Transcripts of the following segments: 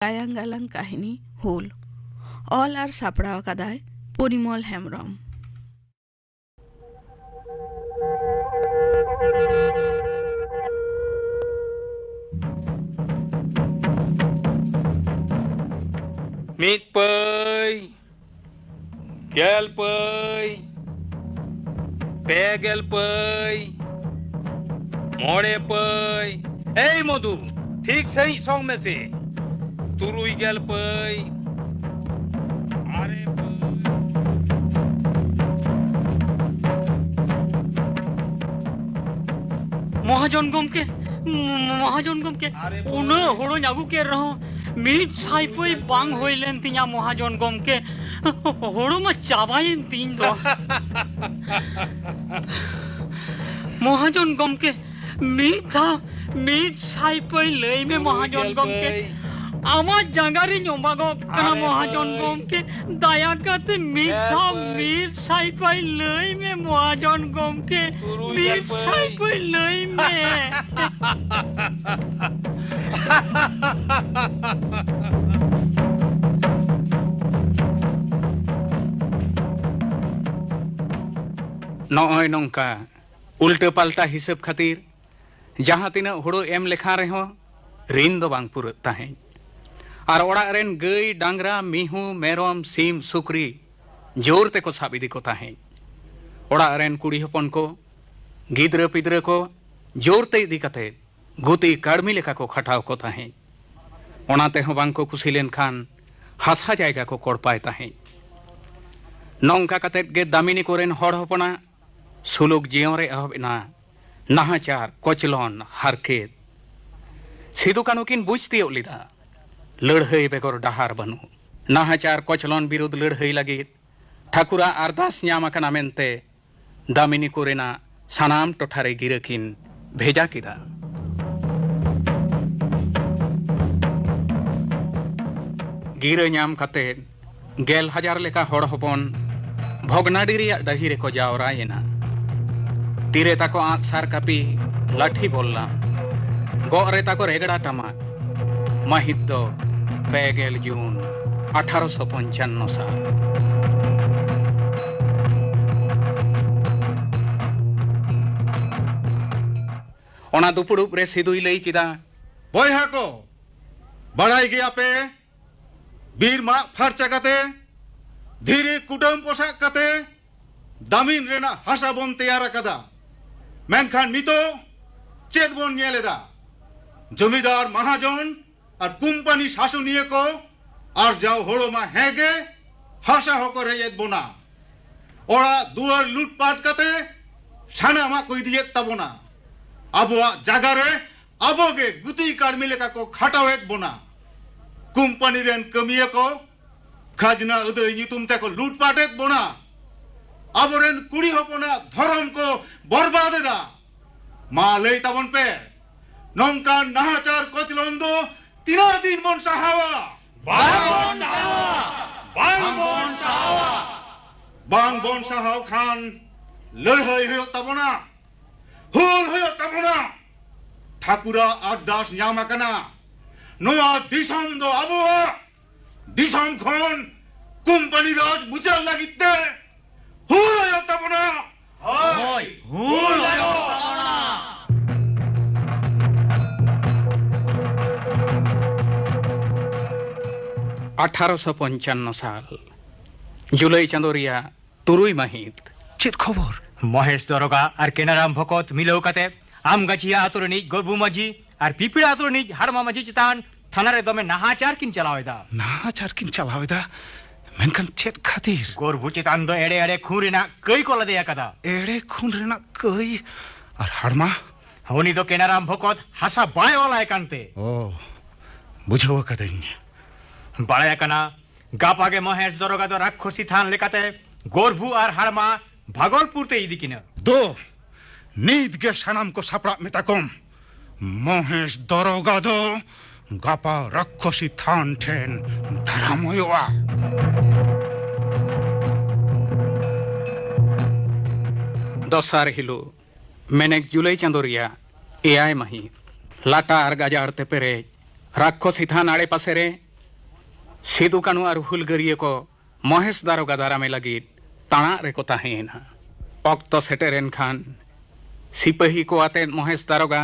गायांग गालांग काहिनी हुल ऑल आर सापड़ाव कादाय परिमल हेम्ब्रम। मीत पै गेल पै पे गेल पै मोड़े पै ए मधु ठीक सही सॉन्ग में से तुरुई गेल पै अरे महाजन गमके उन होड़ो आगू के रहो मीट साइपई बांग होइलेन तिया महाजन गमके होड़ो मा चाबायेन तीन दो महाजन गमके मीट साइपई लई में महाजन गमके आमा जंगारी नोमागो कना महाजन गमके दया करते मीट साइपई लई में महाजन गमके मीट साइपई लई में नॉय नौका उल्टे पाल्टा हिसाब खातिर जहाँ तीना हुड़ो एम लेखा रहो ऋण दो बांग पुरत ताहें और ओड़ा रेन गई डांगरा मीहू मेरम सीम सुकरी जोर ते को साबिदी को ताहें ओड़ा रेन कुड़ी हपन को गिद्र पिद्र को जोर ते इदी कते गुती काड़मी लेखा को खटाव को ताहें ओनाते हो बांग को कुसिलेन खान हासा जायगा को कोड़पाए ताहें नौका कते गे दामिनी कोरेन हड़ हपना सुलुक जियोरे अहबना नाहाचार कोचलन हारकेत सिदु कानु किन बुझती लिदा लड़हई बेगर डहार बनु नाहाचार कोचलन विरुद्ध लड़हई लगी ठाकुरा अरदास न्यामाकना मेनते दामिनी कोरेना सानाम टोठारे गिरकिन भेजा किदा गिर न्याम कते 10,000 लेका हड़ हपन भगनाडी रिया डही रे को जावरायेना तीरे ताको आँच सार कापी लाठी बोलला गोरे ताको रेगड़ा टमा महित दो 2 जून 1855 साल ओना दुपुड़ुब रे सिदुई लई किदा बयहा को बड़ाई गया पे बीर मा फरचा कते धीरे कुटुम पोशाक कते दामिन रेना हासा बन तैयार कदा मेनखान नितो चेत बन नेलेदा जमीदार महाजन और कुंपानी शासनिय को और जाओ होड़ो मा हेगे हासा होकर हेयत बोना ओड़ा दुआर लूटपाट कते साना मा कोई दिए तबोना अबुआ जागारे अबोगे गुती काड़मी लेका को खटावेत बोना कुंपानी रेन कमिया को खाजना उदय नितुम ते को लूटपाटेत बोना अबरेन कुड़ी हपना धर्म को बर्बाद दा मा लई तबन पे नौका नाहाचार कोचलन दो 3 दिन बन सहावा बांग बन सहाव खान लड़हई हो तबना हुल हो तबना ठाकुरा अरदास न्यामाकना नोआ दिसम दो अबुआ दिसम खन कुंपानी राज मुचल लगिते हुल हो तबना होय हुल हो तबना 1855 साल जुलाई चंदोरिया तुरुई महित चेत खबर महेश दरोगा और केनाराम भकत मिलो कते आम गाछिया आतुरनी गोबू माझी और पिपिड़ा आतुरनी हाड़मा माझी चितान थाना रे दमे नाहाचार किन चलावेदा मेनखान चेत खातिर गोरबू चितान दो एड़े एड़े खूरेना कई कोला देया कदा एड़े खून रेना कई और हाड़मा होनी तो केनाराम भकत हासा बाय वाला एकांते ओ बुझावा कदኝ बाळया कना गापागे महेश दरोगा दो राक्षसी थान लेकाते गोरबू और हाड़मा भागलपुर ते इदी किना दो नीत के सनाम को सापड़ा मेता कम महेश दरोगा दो गापा राक्षसी थान ठेन धरामयोआ दसार हिलो मेनेक जुलाई चंदोरिया एआई महित लाटा और गाजार ते पेरे राक्षसी थान आड़े पासे रे सिदु कानू और हुलगरिये को महेश दारोगा दारामे लगी ताणा रेको ताहेना ऑक्तो सेटेरेन खान सिपाही को आते महेश दारोगा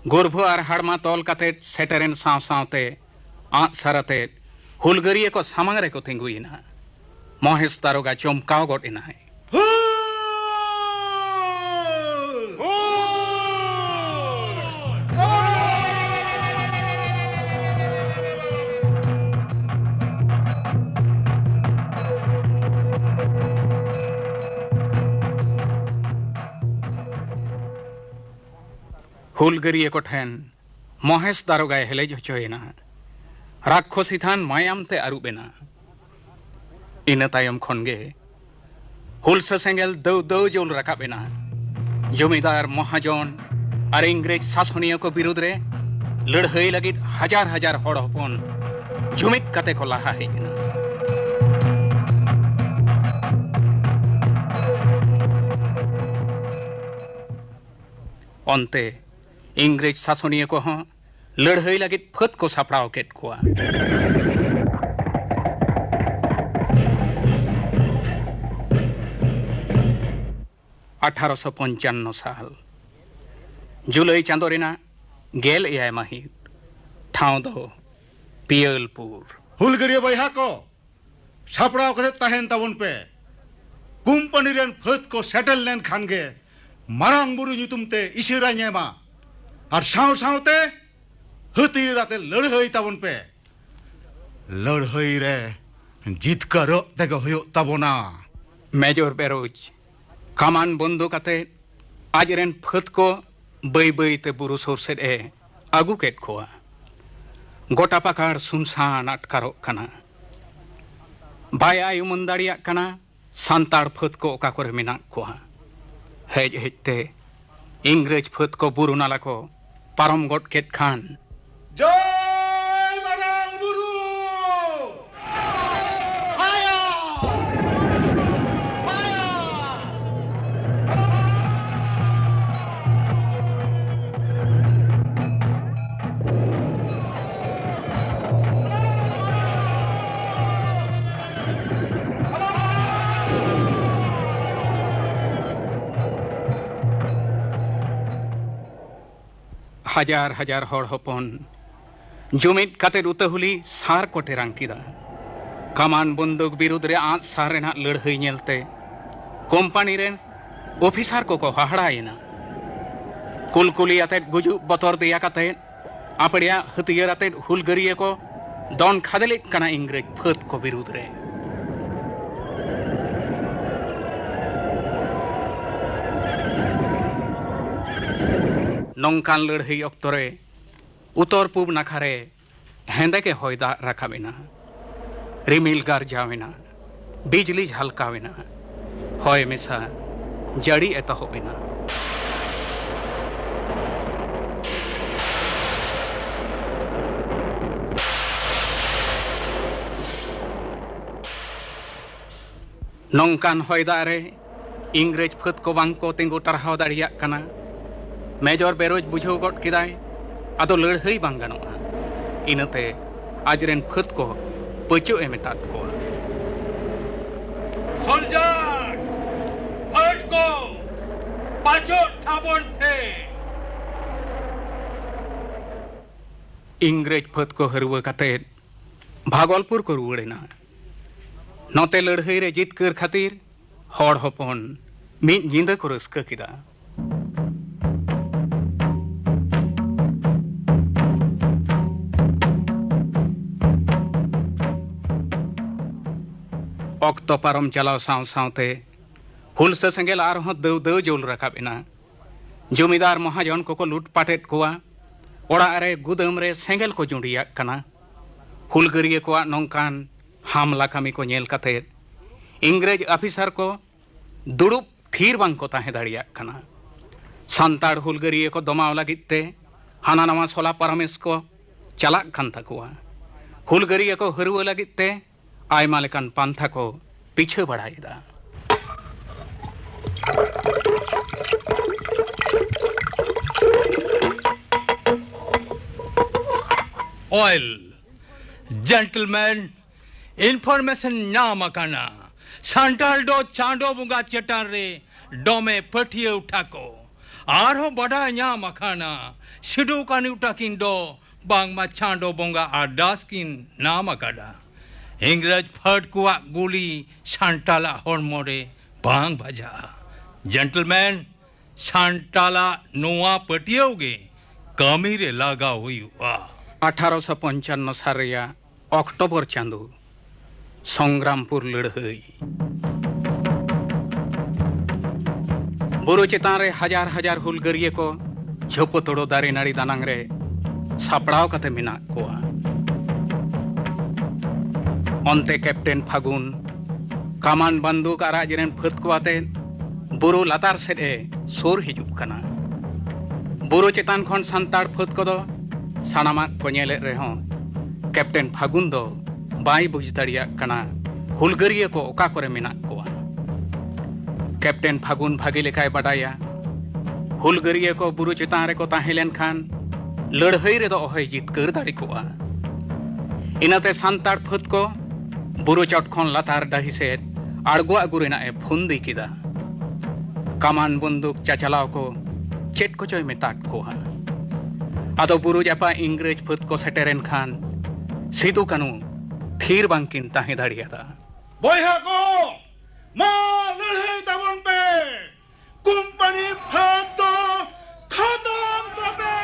गोरभो और हड़मा तोल काते सेटेरेन साव सावते आँच साराते हुलगरिये को सामांग रेको तिंगुइना महेश दारोगा चमकाव गोट इना है हुलगरिये को ठेन महेश दारोगा हेलेज होचोयना राक्षसी थान मायाम ते आरुबेना इन तायम खनगे हुलसा सेंगेल दौ दौ जोल राकाबेना जमीदार महाजन और इंग्रेज शासनिया को विरुद्ध रे लड़ाई लगी हजार हजार हड़ हपन जुमिद काते को लाहा हेजना अंते इंग्रेज शासनिया को हाँ लड़ाई लगी फत को सापड़ाव केट कोआ 1855 साल जुलाई चांदो रेना गेल एयाय माहित ठाव दो पियलपुर हुलगरिया बयहा को सापड़ाव कते ताहेन ताबन पे कुम्पानी रेन फत को सेटल लेन खान गे मारांग बुरु ᱧᱩᱛᱩᱢ ते इशारा ᱧᱮᱢᱟ और साव सावते हथियाराते लड़ाई ताबन पे लड़ाई रे जितकारो तेगो हुयो ताबोना मेजर बेरोज कमान बंदूक आते आज रेन फत को बई बई ते बुरु सुर सेड ए आगु केट खोआ गोटा पाकार सुनसान अटकारो कना बाय आयु मंदारिया कना सांतार फत को ओका करे मेना कोआ हेज हेजते इंग्रेज फत को बुरु नाला को पारम गोट केट खान जय मारांग बुरु हजार हजार हड़ हपन जुमिद काते उतहुली सार को टेरांग किदा कमान बंदूक विरुद्ध रे आँच सार रेना लड़ाई नेलते कोम्पानी रेन ऑफिसर को हाहड़ायना कुलकुली आते गुजु बतर दिया काते आपड़िया हथियार आते हुलगरिये को दौन खादेले कना इंग्रेज फत को विरुद्ध रे नौकान लड़ाई अक्तरे उत्तर पूब नाखारे हेंदे के हयदा राखाबेना रिमिल गारजावेना बिजली झलकावेना हय मेसा जड़ी एतहबेना नौकान हयदा रे इंग्रेज फत को बांग को तिंगु टारहाव दाड़िया कना मेजर बेरोज बुझाव गट किदाय आदो लड़ाई बांग गानोआ इनते आजरेन फत को पचो ए मेताद को सोल्जर फट को पाचो ठाबन थे इंग्रेज फत को हरुवा काते भागलपुर को रुवड़ेना नोते लड़ाई रे जितकर खातिर हड़ हपन मिद जिंदा को रस्का किदा ऑक्तो पारम चलाव साव सावते हुलसा सेंगेल आरहों दौ दौ जोल राकाबेना जमीदार महाजन को लूट पाटेट कोआ ओड़ा रे गुदम रे सेंगेल को जुंडिया कना हुलगरिये को नौकान हमला कामी को नेल काते इंग्रेज ऑफिसर को दुड़ुब थीर बांग को ताहे दाड़िया कना सांताड़ हुलगरिये को दमाव लागिते हाना नवा सोला पारमेस को चलाक कान ताकुआ हुलगरिये को हरुवा लागिते आयमा लेकान पांथा को पीछे बढ़ाईदा ऑयल जेंटलमैन इन्फॉर्मेशन नाम अकाना सांटाल दो चांदो बुंगा चटान रे डोमे पठिए उठाको आरो बड़ा नाम अकाना सिडो कानी उठाकिन दो बांग मा चांदो बुंगा आदास किन नाम अकादा इंग्रज फट कुआ गुली सांटाला हॉर्मोरे बांग बजा जेंटलमैन सांटाला नोआ पटियोगे कमी रे लागा हुई हुआ 1855 साल रेया अक्टोबर चांदो संग्रामपुर लड़हई बुरु चेतान रे हजार हजार हुलगरिये को झोपतोड़ो दारे नाड़ी दानांग रे सापड़ाव कते मिना कोआ onte Captain Phagun kaman banduk ara jeren phet kuate buru latar sed e sur hijuk kana buru chetan khon santar phet kodo sanamak ko nyele rehon Captain Phagun do bai buj dariya kana hulgariya ko oka kore menak koa Captain Phagun bhagi lekai badaya hulgariya ko buru chetan re ko tahilen khan ladhai re do ohay jitkar dari koa inate santar phet ko बुरु चट खन लातार डाही set आड़गो अगुरेना ए फुंदी किदा कमान बंदूक चाचलाव को चेट को चोय मेताट को हा आदो बुरु जापा इंग्रेज फुत को सेटेरेन खान सिदु कानू थीर बांकिन ताहे दाड़ियादा बयहा को मा लड़ाई तबन पे कंपनी फाद दो खत्म कबे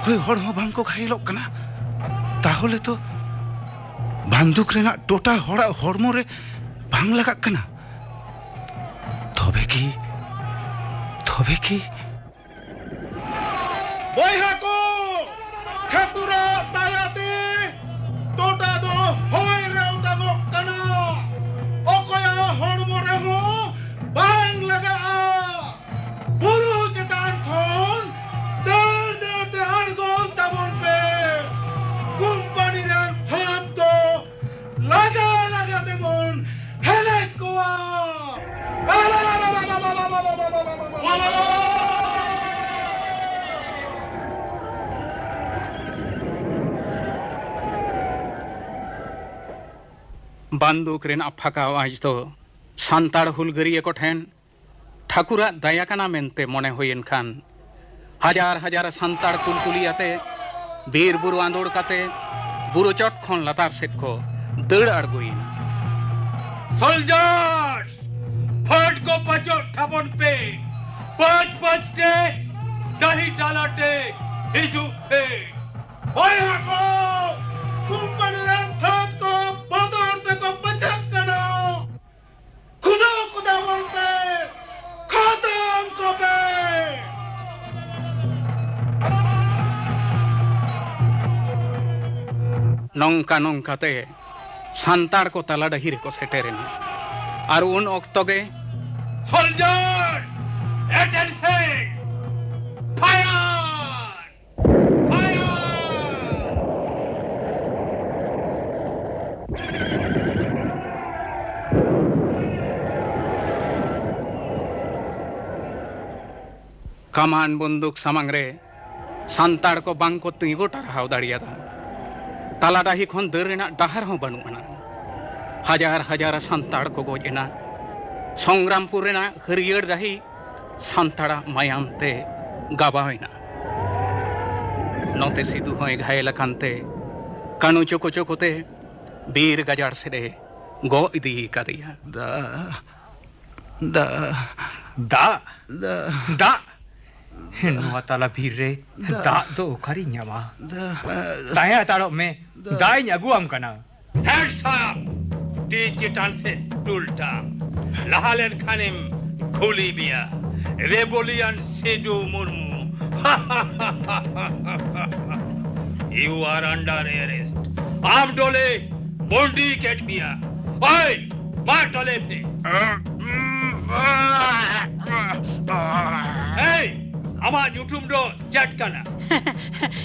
कोई हर हो बांग को खाइलो कना ताहले तो बंदूक रेना टोटा हड़ा हड़मो रे बांग लगा कना तबे की बयहा को ठाकुरा तायाते टोटा दो होय रे उतागो कना ओकोया हड़मो रे हो बांग लगा बुरु चेतान खोन बंदूक रेन अफाका आज तो सांताड़ हुलगरिये को ठेन ठाकुरा दया काना मेनते मने होयेन खान हजार हजार सांताड़ कुलकुलियाते बीर बुरु आंदोड़ काते बुरु चट खन लातार सेट को दड़ अड़गुइन सोल्जर्स फट को पचो ठबन पे पांच टे दही डालाटे हिजू पे बयहा को कंपनी रे फट को बदरते को बचक करो खुदा बन पे खत्म को पे नौका नौकाते सांताड़ को तला डही रे को सेटेरेन और उन ओक्तोगे सोल्जर्स अटेंशन फायर कमान बंदूक सामांग रे सांताड़ को बांग को तिंगो टारहाव दाड़ियादा ताला डाही खन दर रेना डाहर हो बनुआना हजार हजार सांताड़ को गोजना संग्रामपुर रेना हरियर डाही सांताड़ा मायामते गाबाइना नोते सिदु होय घायल कांते कानू चोको चोकोते बीर गजार से गो इदी कादिया दा दा दा दा दा नोआ ताला भीर रे दा दो ओखारी ᱧᱟᱢᱟ ताया तारो में दाई ᱧᱟᱜᱩᱟᱢ कना हेड्स अप डिजिटल से उल्टा लहालेन खानिम खुली बिया rebellion Sido Murmu you are under arrest आम डोले बोंडी केट बिया ओए मार डोले पे हे आमा ᱧᱩᱛᱩᱢ ᱫᱚ ᱪᱮᱫ ᱠᱟᱱᱟ?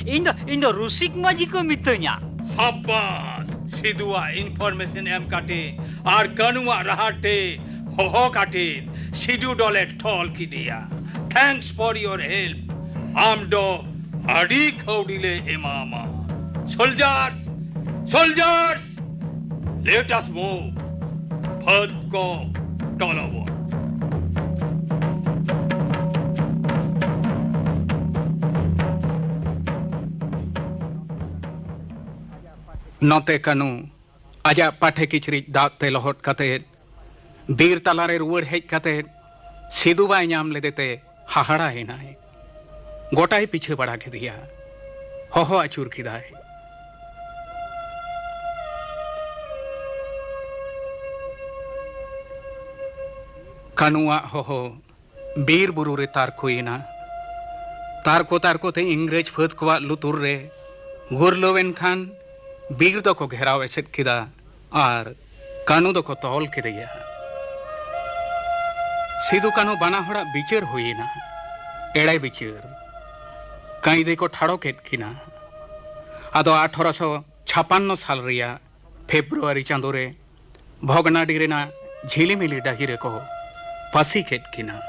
ᱤᱧ ᱫᱚ ᱨᱩᱥᱤᱠ ᱢᱟᱹᱡᱷᱤ ᱠᱚ ᱢᱤᱛᱟᱹᱧᱟ ᱥᱟᱵᱟᱥ ᱥᱤᱫᱩᱣᱟᱜ ᱤᱱᱯᱷᱚᱨᱢᱮᱥᱚᱱ ᱮᱢ ᱠᱟᱛᱮ ᱟᱨ ᱠᱟᱹᱱᱩᱣᱟᱜ ᱨᱟᱦᱟᱴᱮ ᱦᱚᱦᱚ ᱠᱟᱛᱮ ᱥᱤᱫᱩ ᱫᱚᱞᱮ ᱴᱷᱚᱞ ᱠᱮᱫᱮᱭᱟ थैंक्स फॉर योर हेल्प आम दो आड़ी खौडीले एमामा soldiers let us move first go टॉलोवर नोते कनु आजा पाठे किचरी दाते लहट कते बीर तलारे रुवड़ हेज कते सिदु बाय नाम लेदेते हाहाड़ा हेनाय गोटाई पीछे बढ़ा के दिया हो अचूर किदाय कनुआ हो बीर बुरु रे तारकोइना तारको ते इंग्रेज फत को लुतुर रे गुरलोवेन खान बीर दो को घेराव एसेट किदा और कानू दो को तौल किदिया सिदु कानू बाना हड़ा बिचर हुईना एड़े बिचर कई दे को ठाड़ो केट किना आदो 1856 साल रिया फेब्रुआरी चांदो रे भोगनाडी रेना झिलीमिली डाही रे को पासी केट किना